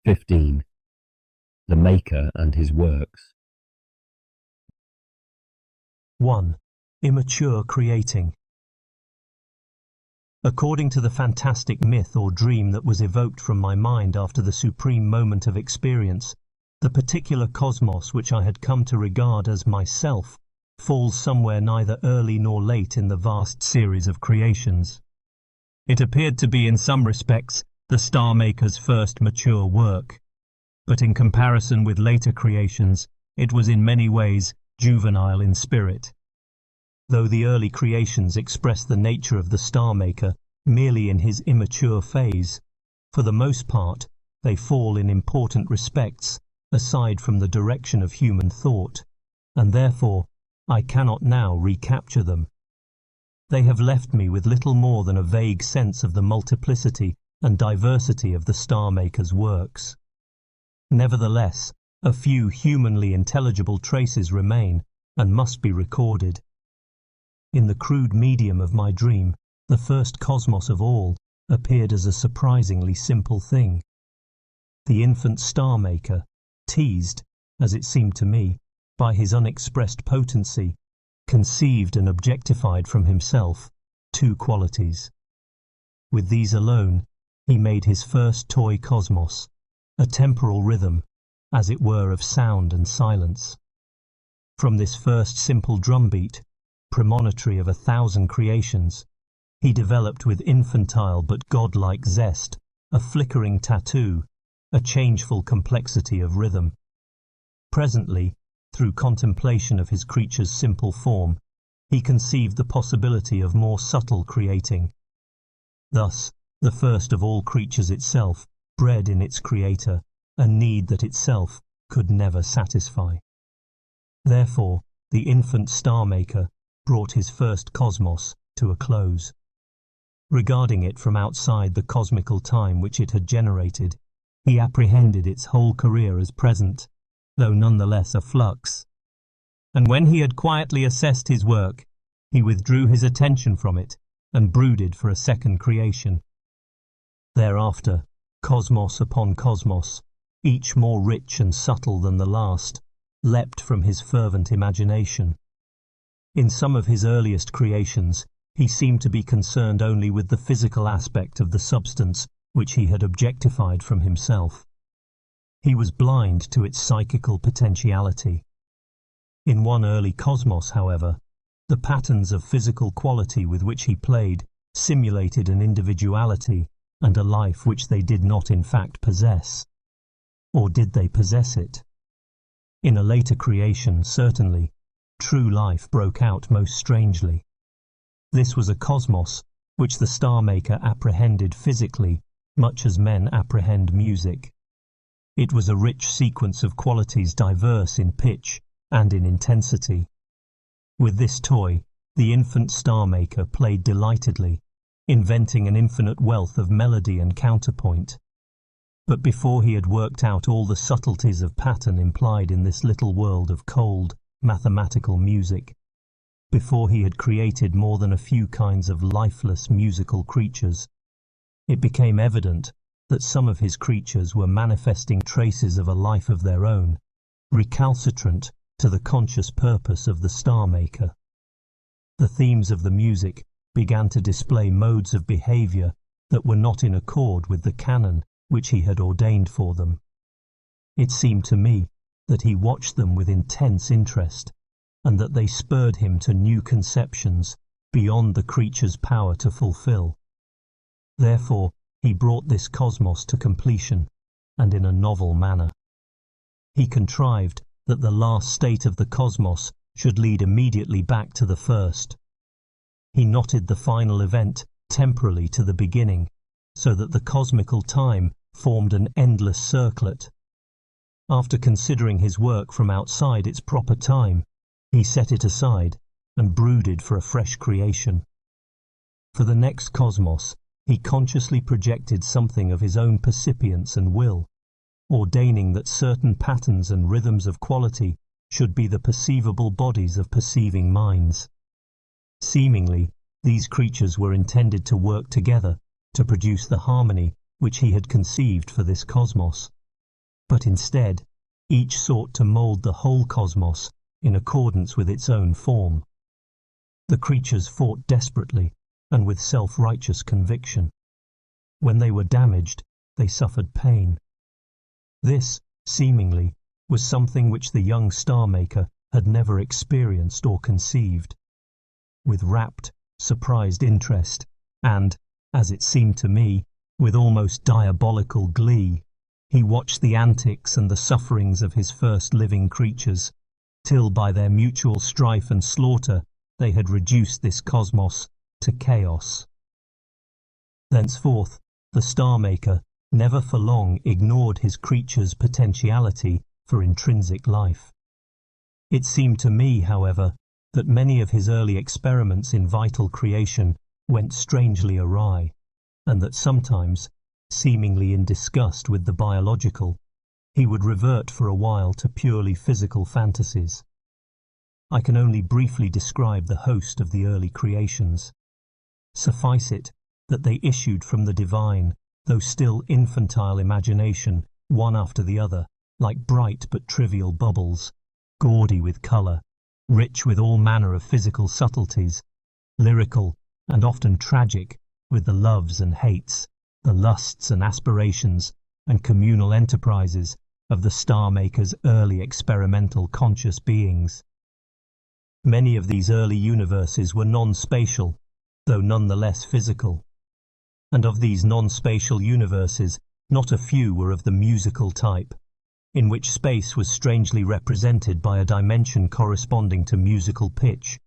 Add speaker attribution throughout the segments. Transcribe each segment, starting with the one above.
Speaker 1: 15. The Maker and his Works.
Speaker 2: 1. Immature creating. According to the fantastic myth or dream that was evoked from my mind after the supreme moment of experience, the particular cosmos which I had come to regard as myself falls somewhere neither early nor late in the vast series of creations. It appeared to be in some respects the Star Maker's first mature work, but in comparison with later creations, it was in many ways juvenile in spirit. Though the early creations express the nature of the Star Maker merely in his immature phase, for the most part they fall in important respects aside from the direction of human thought, and therefore I cannot now recapture them. They have left me with little more than a vague sense of the multiplicity and diversity of the Star Maker's works. Nevertheless, a few humanly intelligible traces remain and must be recorded. In the crude medium of my dream, the first cosmos of all appeared as a surprisingly simple thing. The infant Star Maker, teased, as it seemed to me, by his unexpressed potency, conceived and objectified from himself two qualities. With these alone, he made his first toy cosmos, a temporal rhythm, as it were of sound and silence. From this first simple drumbeat, premonitory of 1,000 creations, he developed with infantile but godlike zest a flickering tattoo, a changeful complexity of rhythm. Presently, through contemplation of his creature's simple form, he conceived the possibility of more subtle creating. Thus, the first of all creatures itself bred in its creator a need that itself could never satisfy. Therefore, the infant Star Maker brought his first cosmos to a close. Regarding it from outside the cosmical time which it had generated, he apprehended its whole career as present, though nonetheless a flux. And when he had quietly assessed his work, he withdrew his attention from it and brooded for a second creation. Thereafter, cosmos upon cosmos, each more rich and subtle than the last, leapt from his fervent imagination. In some of his earliest creations, he seemed to be concerned only with the physical aspect of the substance which he had objectified from himself. He was blind to its psychical potentiality. In one early cosmos, however, the patterns of physical quality with which he played simulated an individuality and a life which they did not in fact possess. Or did they possess it? In a later creation, certainly, true life broke out most strangely. This was a cosmos which the Star Maker apprehended physically, much as men apprehend music. It was a rich sequence of qualities diverse in pitch and in intensity. With this toy, the infant Star Maker played delightedly, inventing an infinite wealth of melody and counterpoint. But before he had worked out all the subtleties of pattern implied in this little world of cold, mathematical music, before he had created more than a few kinds of lifeless musical creatures, it became evident that some of his creatures were manifesting traces of a life of their own, recalcitrant to the conscious purpose of the Star Maker. The themes of the music began to display modes of behavior that were not in accord with the canon which he had ordained for them. It seemed to me that he watched them with intense interest, and that they spurred him to new conceptions beyond the creature's power to fulfill. Therefore, he brought this cosmos to completion, and in a novel manner. He contrived that the last state of the cosmos should lead immediately back to the first. He knotted the final event temporally to the beginning, so that the cosmical time formed an endless circlet. After considering his work from outside its proper time, he set it aside and brooded for a fresh creation. For the next cosmos, he consciously projected something of his own percipience and will, ordaining that certain patterns and rhythms of quality should be the perceivable bodies of perceiving minds. Seemingly, these creatures were intended to work together to produce the harmony which he had conceived for this cosmos, but instead each sought to mold the whole cosmos in accordance with its own form. The creatures fought desperately and with self-righteous conviction. When they were damaged, they suffered pain. This, seemingly, was something which the young star-maker had never experienced or conceived. With rapt, surprised interest, and, as it seemed to me, with almost diabolical glee, he watched the antics and the sufferings of his first living creatures, till by their mutual strife and slaughter they had reduced this cosmos to chaos. Thenceforth, the star-maker never for long ignored his creatures' potentiality for intrinsic life. It seemed to me, however, that many of his early experiments in vital creation went strangely awry, and that sometimes, seemingly in disgust with the biological, he would revert for a while to purely physical fantasies. I can only briefly describe the host of the early creations. Suffice it that they issued from the divine, though still infantile imagination, one after the other, like bright but trivial bubbles, gaudy with colour, rich with all manner of physical subtleties, lyrical and often tragic with the loves and hates, the lusts and aspirations and communal enterprises of the star-maker's early experimental conscious beings. Many of these early universes were non-spatial, though nonetheless physical. And of these non-spatial universes, not a few were of the musical type, in which space was strangely represented by a dimension corresponding to musical pitch,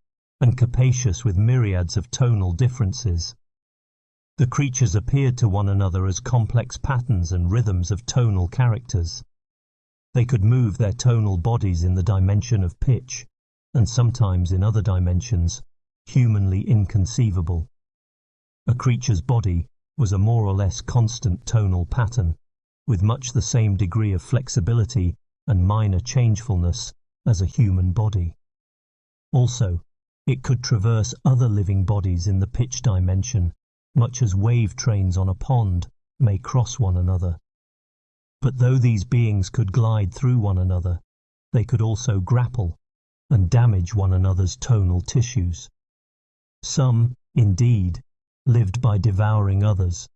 Speaker 2: and capacious with myriads of tonal differences. The creatures appeared to one another as complex patterns and rhythms of tonal characters. They could move their tonal bodies in the dimension of pitch, and sometimes in other dimensions, humanly inconceivable. A creature's body was a more or less constant tonal pattern, with much the same degree of flexibility and minor changefulness as a human body. Also, it could traverse other living bodies in the pitch dimension, much as wave trains on a pond may cross one another. But though these beings could glide through one another, they could also grapple and damage one another's tonal tissues. Some, indeed, lived by devouring others,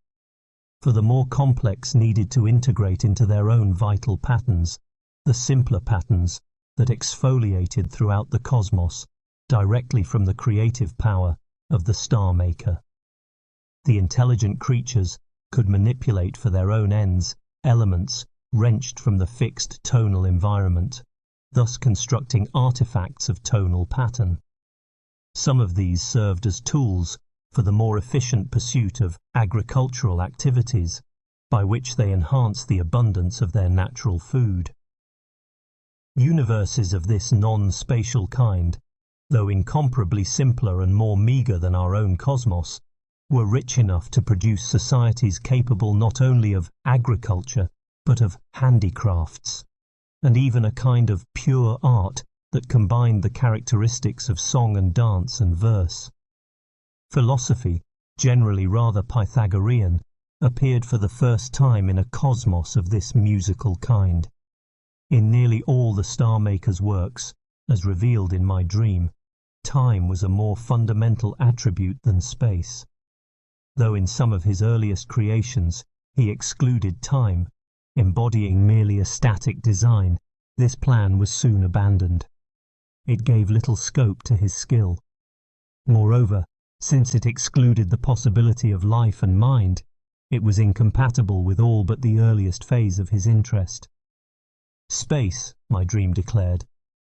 Speaker 2: for the more complex needed to integrate into their own vital patterns the simpler patterns that exfoliated throughout the cosmos directly from the creative power of the star-maker. The intelligent creatures could manipulate for their own ends elements wrenched from the fixed tonal environment, thus constructing artifacts of tonal pattern. Some of these served as tools for the more efficient pursuit of agricultural activities, by which they enhanced the abundance of their natural food. Universes of this non-spatial kind, though incomparably simpler and more meagre than our own cosmos, were rich enough to produce societies capable not only of agriculture, but of handicrafts, and even a kind of pure art that combined the characteristics of song and dance and verse. Philosophy, generally rather Pythagorean, appeared for the first time in a cosmos of this musical kind. In nearly all the star-maker's works, as revealed in my dream, time was a more fundamental attribute than space. Though in some of his earliest creations he excluded time, embodying merely a static design, this plan was soon abandoned. It gave little scope to his skill. Moreover, since it excluded the possibility of life and mind, it was incompatible with all but the earliest phase of his interest. Space, my dream declared,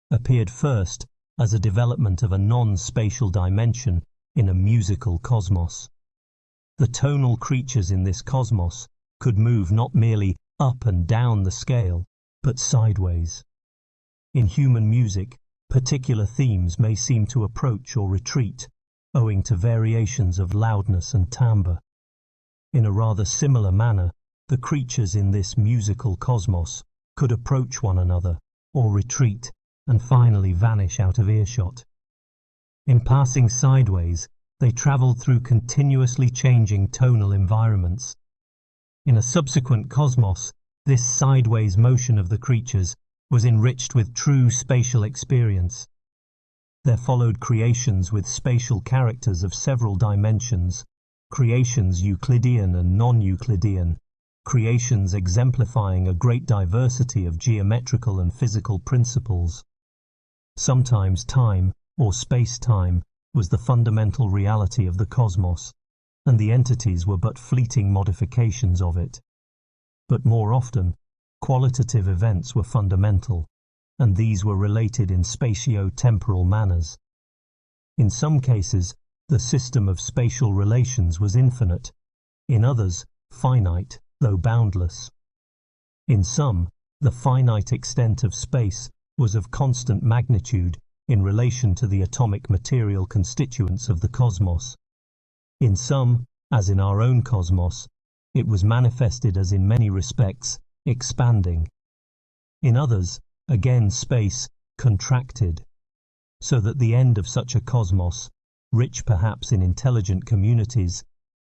Speaker 2: appeared first as a development of a non-spatial dimension in a musical cosmos. The tonal creatures in this cosmos could move not merely up and down the scale, but sideways. In human music, particular themes may seem to approach or retreat, owing to variations of loudness and timbre. In a rather similar manner, the creatures in this musical cosmos could approach one another, or retreat, and finally vanish out of earshot. In passing sideways, they travelled through continuously changing tonal environments. In a subsequent cosmos, This sideways motion of the creatures was enriched with true spatial experience. There followed creations with spatial characters of several dimensions, creations Euclidean and non-Euclidean, creations exemplifying a great diversity of geometrical and physical principles. Sometimes time, or space-time, was the fundamental reality of the cosmos, and the entities were but fleeting modifications of it. But more often, qualitative events were fundamental, and these were related in spatio-temporal manners. In some cases, the system of spatial relations was infinite, in others, finite, though boundless. In some, the finite extent of space was of constant magnitude in relation to the atomic material constituents of the cosmos. In some, as in our own cosmos, it was manifested as in many respects expanding. In others, again space contracted, so that the end of such a cosmos, rich perhaps in intelligent communities,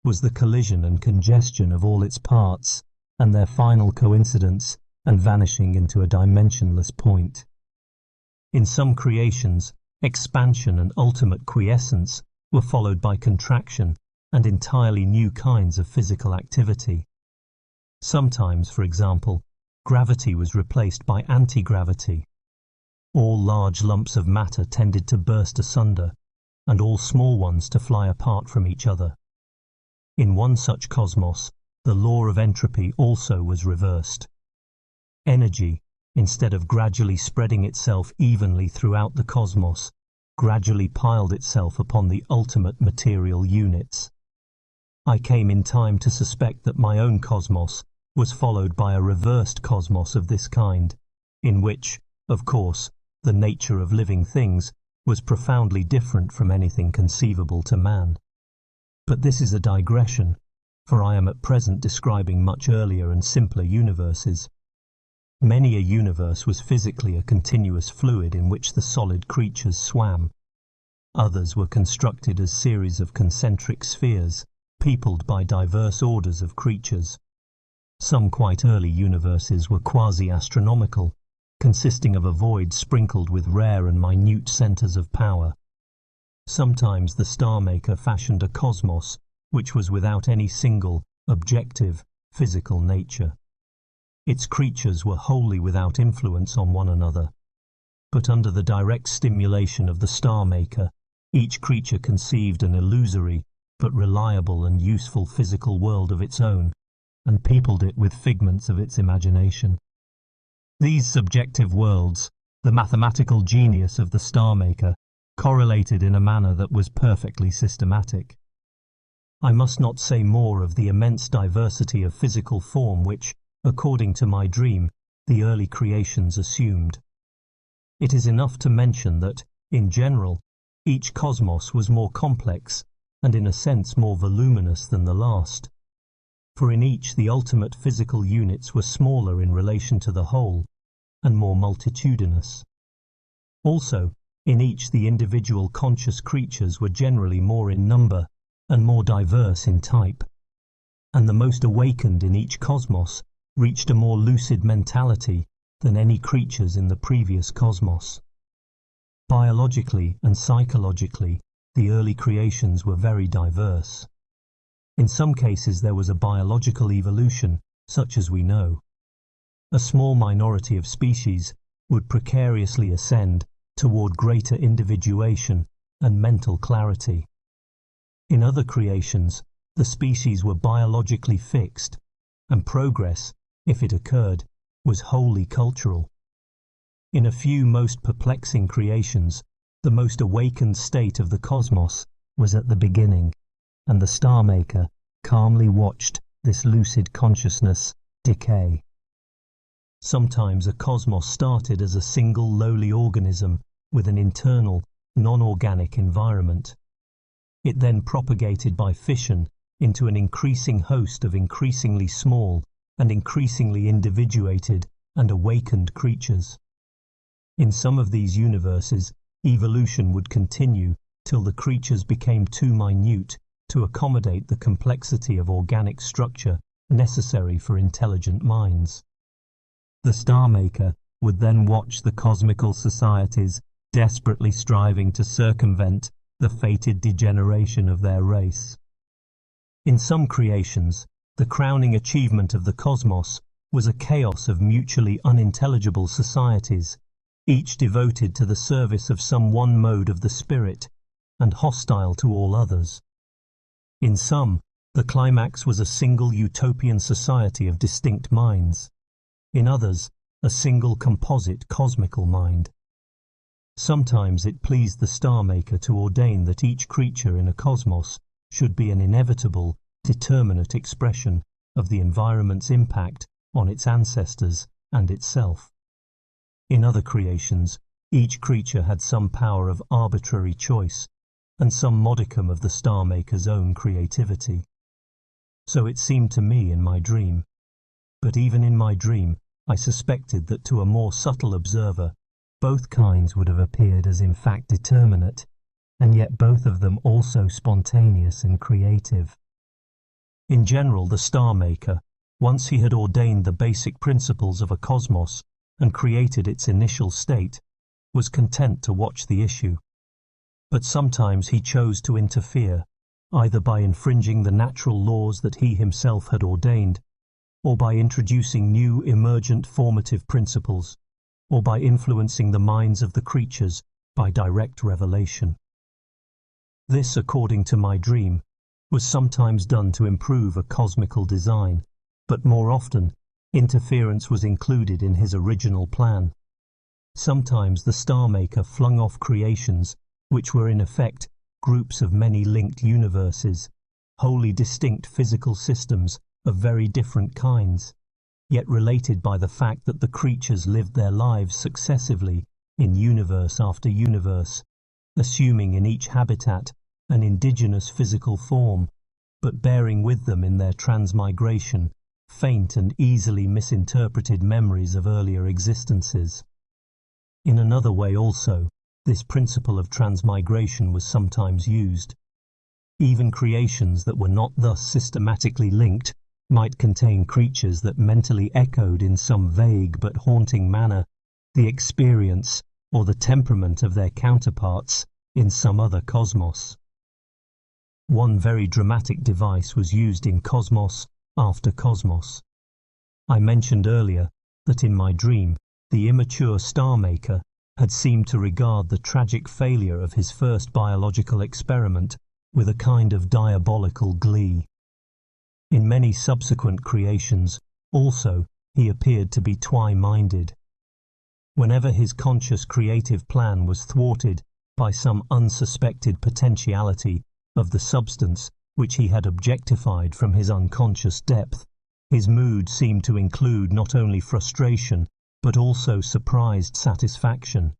Speaker 2: was the collision and congestion of all its parts, and their final coincidence and vanishing into a dimensionless point. In some creations, expansion and ultimate quiescence were followed by contraction and entirely new kinds of physical activity. Sometimes, for example, gravity was replaced by anti-gravity. All large lumps of matter tended to burst asunder, and all small ones to fly apart from each other. In one such cosmos, the law of entropy also was reversed. Energy, instead of gradually spreading itself evenly throughout the cosmos, gradually piled itself upon the ultimate material units. I came in time to suspect that my own cosmos was followed by a reversed cosmos of this kind, in which, of course, the nature of living things was profoundly different from anything conceivable to man. But this is a digression, for I am at present describing much earlier and simpler universes. Many a universe was physically a continuous fluid in which the solid creatures swam. Others were constructed as series of concentric spheres, peopled by diverse orders of creatures. Some quite early universes were quasi-astronomical, consisting of a void sprinkled with rare and minute centers of power. Sometimes the star-maker fashioned a cosmos which was without any single, objective, physical nature. Its creatures were wholly without influence on one another, but under the direct stimulation of the star-maker, each creature conceived an illusory but reliable and useful physical world of its own, and peopled it with figments of its imagination. These subjective worlds, the mathematical genius of the star-maker, correlated in a manner that was perfectly systematic. I must not say more of the immense diversity of physical form which, according to my dream, the early creations assumed. It is enough to mention that, in general, each cosmos was more complex and in a sense more voluminous than the last, for in each the ultimate physical units were smaller in relation to the whole and more multitudinous. Also, in each the individual conscious creatures were generally more in number and more diverse in type, and the most awakened in each cosmos reached a more lucid mentality than any creatures in the previous cosmos. Biologically and psychologically, the early creations were very diverse. In some cases there was a biological evolution, such as we know. A small minority of species would precariously ascend toward greater individuation and mental clarity. In other creations, the species were biologically fixed, and progress, if it occurred, was wholly cultural. In a few most perplexing creations, the most awakened state of the cosmos was at the beginning, and the star-maker calmly watched this lucid consciousness decay. Sometimes a cosmos started as a single lowly organism with an internal, non-organic environment. It then propagated by fission into an increasing host of increasingly small and increasingly individuated and awakened creatures. In some of these universes, evolution would continue till the creatures became too minute to accommodate the complexity of organic structure necessary for intelligent minds. The Star Maker would then watch the cosmical societies desperately striving to circumvent the fated degeneration of their race. In some creations, the crowning achievement of the cosmos was a chaos of mutually unintelligible societies, each devoted to the service of some one mode of the spirit and hostile to all others. In some, the climax was a single utopian society of distinct minds. In others, a single composite cosmical mind. Sometimes it pleased the Star Maker to ordain that each creature in a cosmos should be an inevitable, determinate expression of the environment's impact on its ancestors and itself. In other creations, each creature had some power of arbitrary choice and some modicum of the Star Maker's own creativity. So it seemed to me in my dream. But even in my dream, I suspected that to a more subtle observer, both kinds would have appeared as in fact determinate, and yet both of them also spontaneous and creative. In general, the Star Maker, once he had ordained the basic principles of a cosmos and created its initial state, was content to watch the issue. But sometimes he chose to interfere, either by infringing the natural laws that he himself had ordained, or by introducing new emergent formative principles, or by influencing the minds of the creatures by direct revelation. This, according to my dream, was sometimes done to improve a cosmical design, but more often interference was included in his original plan. Sometimes the Star Maker flung off creations which were in effect groups of many linked universes, wholly distinct physical systems of very different kinds, yet related by the fact that the creatures lived their lives successively in universe after universe, assuming in each habitat an indigenous physical form, but bearing with them in their transmigration faint and easily misinterpreted memories of earlier existences. In another way also, this principle of transmigration was sometimes used. Even creations that were not thus systematically linked might contain creatures that mentally echoed in some vague but haunting manner the experience or the temperament of their counterparts in some other cosmos. One very dramatic device was used in cosmos after cosmos. I mentioned earlier that in my dream the immature Star Maker had seemed to regard the tragic failure of his first biological experiment with a kind of diabolical glee. In many subsequent creations, also, he appeared to be twi-minded. Whenever his conscious creative plan was thwarted by some unsuspected potentiality of the substance which he had objectified from his unconscious depth, his mood seemed to include not only frustration, but also surprised satisfaction,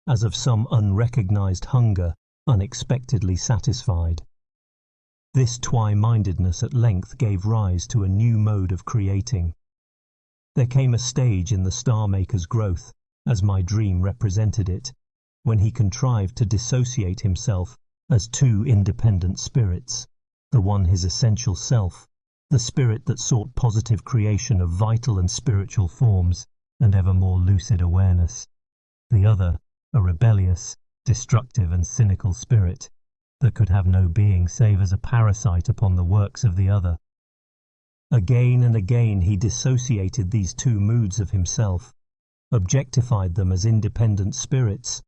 Speaker 2: as of some unrecognized hunger unexpectedly satisfied. This twi-mindedness at length gave rise to a new mode of creating. There came a stage in the Star Maker's growth, as my dream represented it, when he contrived to dissociate himself as two independent spirits, the one his essential self, the spirit that sought positive creation of vital and spiritual forms and ever more lucid awareness, the other, a rebellious, destructive and cynical spirit, that could have no being save as a parasite upon the works of the other. Again and again he dissociated these two moods of himself, objectified them as independent spirits,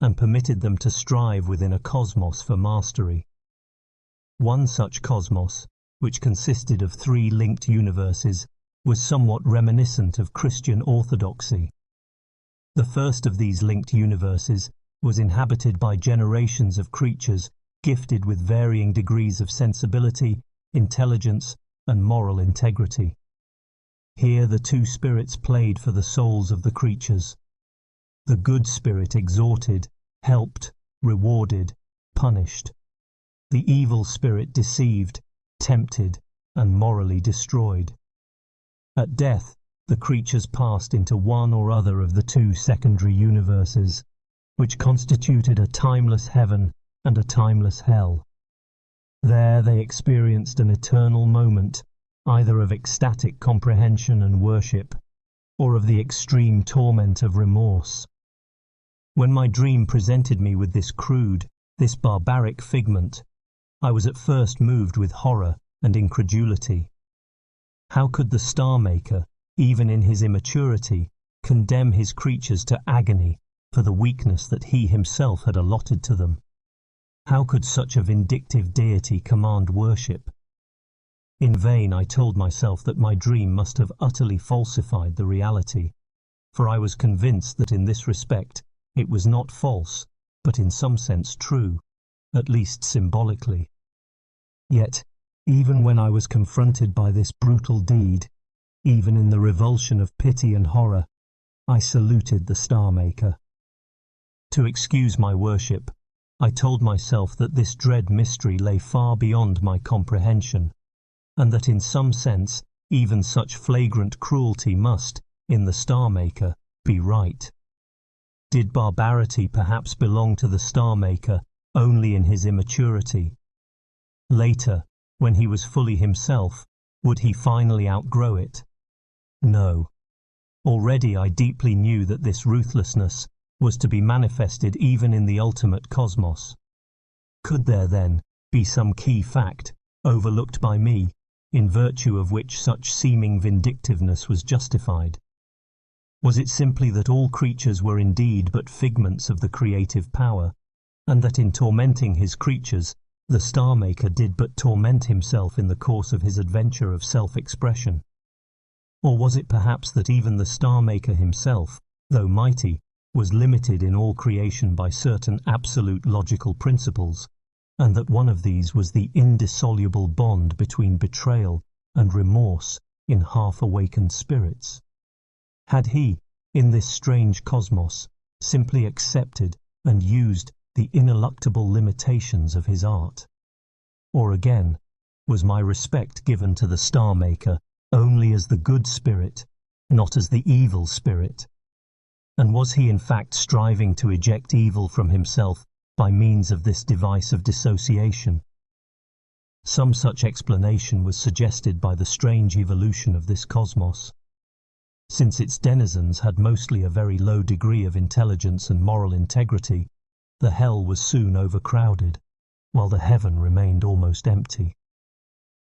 Speaker 2: and permitted them to strive within a cosmos for mastery. One such cosmos, which consisted of 3 linked universes, was somewhat reminiscent of Christian orthodoxy. The first of these linked universes was inhabited by generations of creatures gifted with varying degrees of sensibility, intelligence, and moral integrity. Here the two spirits played for the souls of the creatures. The good spirit exhorted, helped, rewarded, punished. The evil spirit deceived, tempted, and morally destroyed. At death, the creatures passed into one or other of the 2 secondary universes, which constituted a timeless heaven and a timeless hell. There they experienced an eternal moment, either of ecstatic comprehension and worship, or of the extreme torment of remorse. When my dream presented me with this crude, this barbaric figment, I was at first moved with horror and incredulity. How could the Star Maker, even in his immaturity, condemn his creatures to agony for the weakness that he himself had allotted to them? How could such a vindictive deity command worship? In vain I told myself that my dream must have utterly falsified the reality, for I was convinced that in this respect it was not false, but in some sense true, at least symbolically. Yet, even when I was confronted by this brutal deed, even in the revulsion of pity and horror, I saluted the Star Maker. To excuse my worship, I told myself that this dread mystery lay far beyond my comprehension, and that in some sense even such flagrant cruelty must, in the Star Maker, be right. Did barbarity perhaps belong to the Star Maker only in his immaturity? Later, when he was fully himself, would he finally outgrow it? No. Already I deeply knew that this ruthlessness was to be manifested even in the ultimate cosmos. Could there, then, be some key fact, overlooked by me, in virtue of which such seeming vindictiveness was justified? Was it simply that all creatures were indeed but figments of the creative power, and that in tormenting his creatures, the Star Maker did but torment himself in the course of his adventure of self-expression? Or was it perhaps that even the Star Maker himself, though mighty, was limited in all creation by certain absolute logical principles, and that one of these was the indissoluble bond between betrayal and remorse in half-awakened spirits? Had he, in this strange cosmos, simply accepted and used the ineluctable limitations of his art? Or again, was my respect given to the Star Maker only as the good spirit, not as the evil spirit? And was he in fact striving to eject evil from himself by means of this device of dissociation? Some such explanation was suggested by the strange evolution of this cosmos. Since its denizens had mostly a very low degree of intelligence and moral integrity, the hell was soon overcrowded, while the heaven remained almost empty.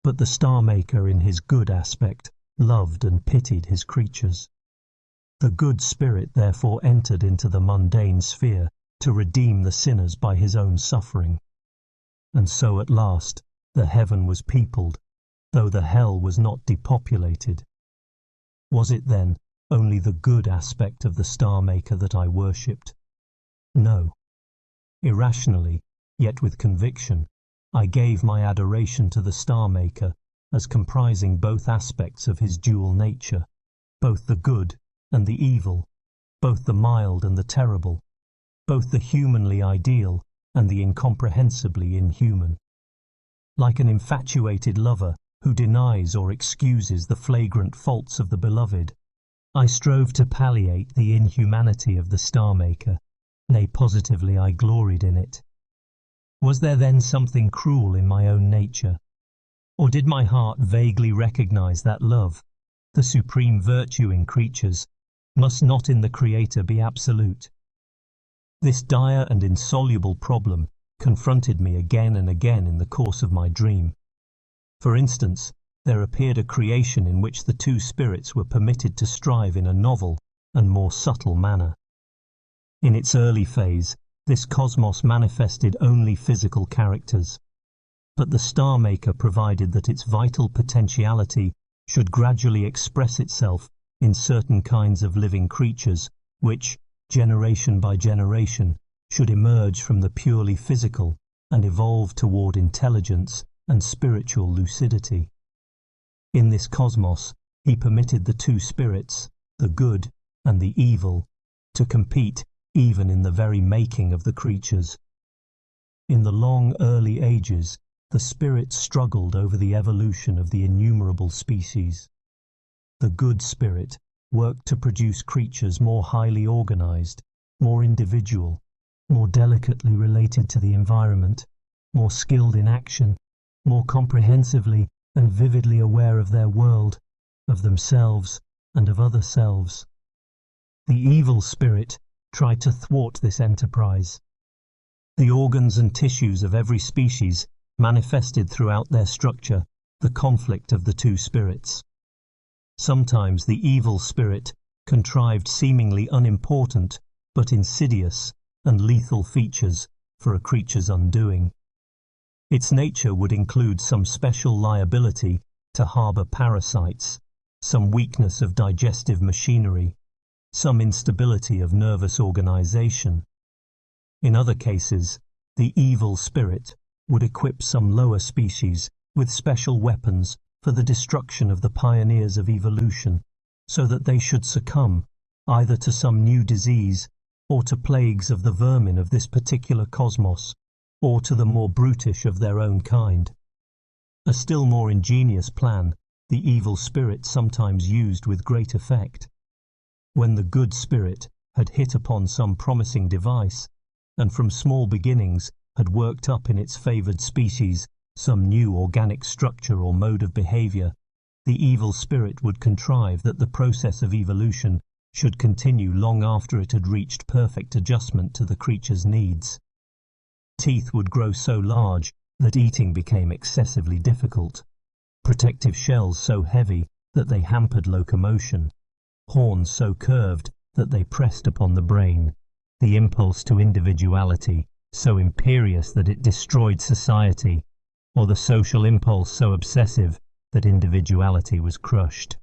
Speaker 2: But the Star Maker in his good aspect loved and pitied his creatures. The good spirit therefore entered into the mundane sphere to redeem the sinners by his own suffering. And so at last the heaven was peopled, though the hell was not depopulated. Was it then only the good aspect of the Star Maker that I worshipped? No. Irrationally, yet with conviction, I gave my adoration to the Star Maker as comprising both aspects of his dual nature, both the good and the evil, both the mild and the terrible, both the humanly ideal and the incomprehensibly inhuman. Like an infatuated lover who denies or excuses the flagrant faults of the beloved, I strove to palliate the inhumanity of the Star Maker, nay, positively I gloried in it. Was there then something cruel in my own nature? Or did my heart vaguely recognize that love, the supreme virtue in creatures, must not in the Creator be absolute? This dire and insoluble problem confronted me again and again in the course of my dream. For instance, there appeared a creation in which the two spirits were permitted to strive in a novel and more subtle manner. In its early phase, this cosmos manifested only physical characters, but the Star Maker provided that its vital potentiality should gradually express itself in certain kinds of living creatures which, generation by generation, should emerge from the purely physical and evolve toward intelligence and spiritual lucidity. In this cosmos, he permitted the two spirits, the good and the evil, to compete even in the very making of the creatures. In the long early ages, the spirits struggled over the evolution of the innumerable species. The good spirit worked to produce creatures more highly organized, more individual, more delicately related to the environment, more skilled in action, more comprehensively and vividly aware of their world, of themselves, and of other selves. The evil spirit tried to thwart this enterprise. The organs and tissues of every species manifested throughout their structure the conflict of the two spirits. Sometimes the evil spirit contrived seemingly unimportant but insidious and lethal features for a creature's undoing. Its nature would include some special liability to harbour parasites, some weakness of digestive machinery, some instability of nervous organisation. In other cases, the evil spirit would equip some lower species with special weapons for the destruction of the pioneers of evolution, so that they should succumb either to some new disease or to plagues of the vermin of this particular cosmos, or to the more brutish of their own kind. A still more ingenious plan the evil spirit sometimes used with great effect. When the good spirit had hit upon some promising device, and from small beginnings had worked up in its favoured species some new organic structure or mode of behaviour, the evil spirit would contrive that the process of evolution should continue long after it had reached perfect adjustment to the creature's needs. Teeth would grow so large that eating became excessively difficult, protective shells so heavy that they hampered locomotion, horns so curved that they pressed upon the brain, the impulse to individuality so imperious that it destroyed society, or the social impulse so obsessive that individuality was crushed.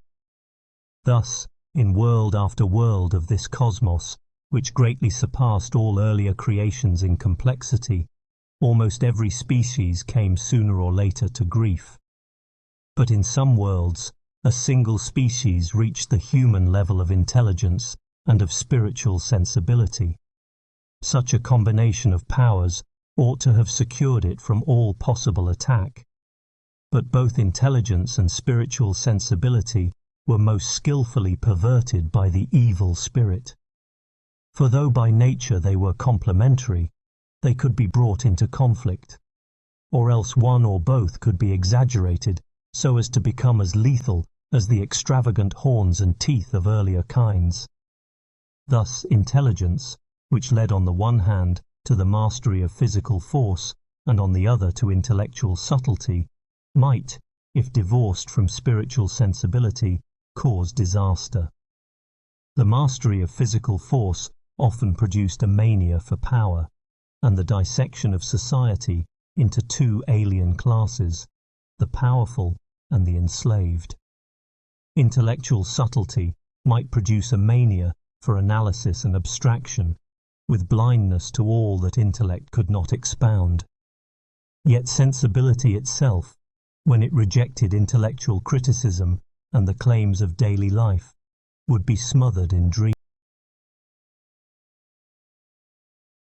Speaker 2: Thus, in world after world of this cosmos, which greatly surpassed all earlier creations in complexity, almost every species came sooner or later to grief. But in some worlds, a single species reached the human level of intelligence and of spiritual sensibility. Such a combination of powers ought to have secured it from all possible attack. But both intelligence and spiritual sensibility were most skillfully perverted by the evil spirit. For though by nature they were complementary, they could be brought into conflict, or else one or both could be exaggerated so as to become as lethal as the extravagant horns and teeth of earlier kinds. Thus intelligence, which led on the one hand to the mastery of physical force and on the other to intellectual subtlety, might, if divorced from spiritual sensibility, cause disaster. The mastery of physical force often produced a mania for power, and the dissection of society into two alien classes, the powerful and the enslaved. Intellectual subtlety might produce a mania for analysis and abstraction, with blindness to all that intellect could not expound. Yet sensibility itself, when it rejected intellectual criticism and the claims of daily life, would be smothered in dreams.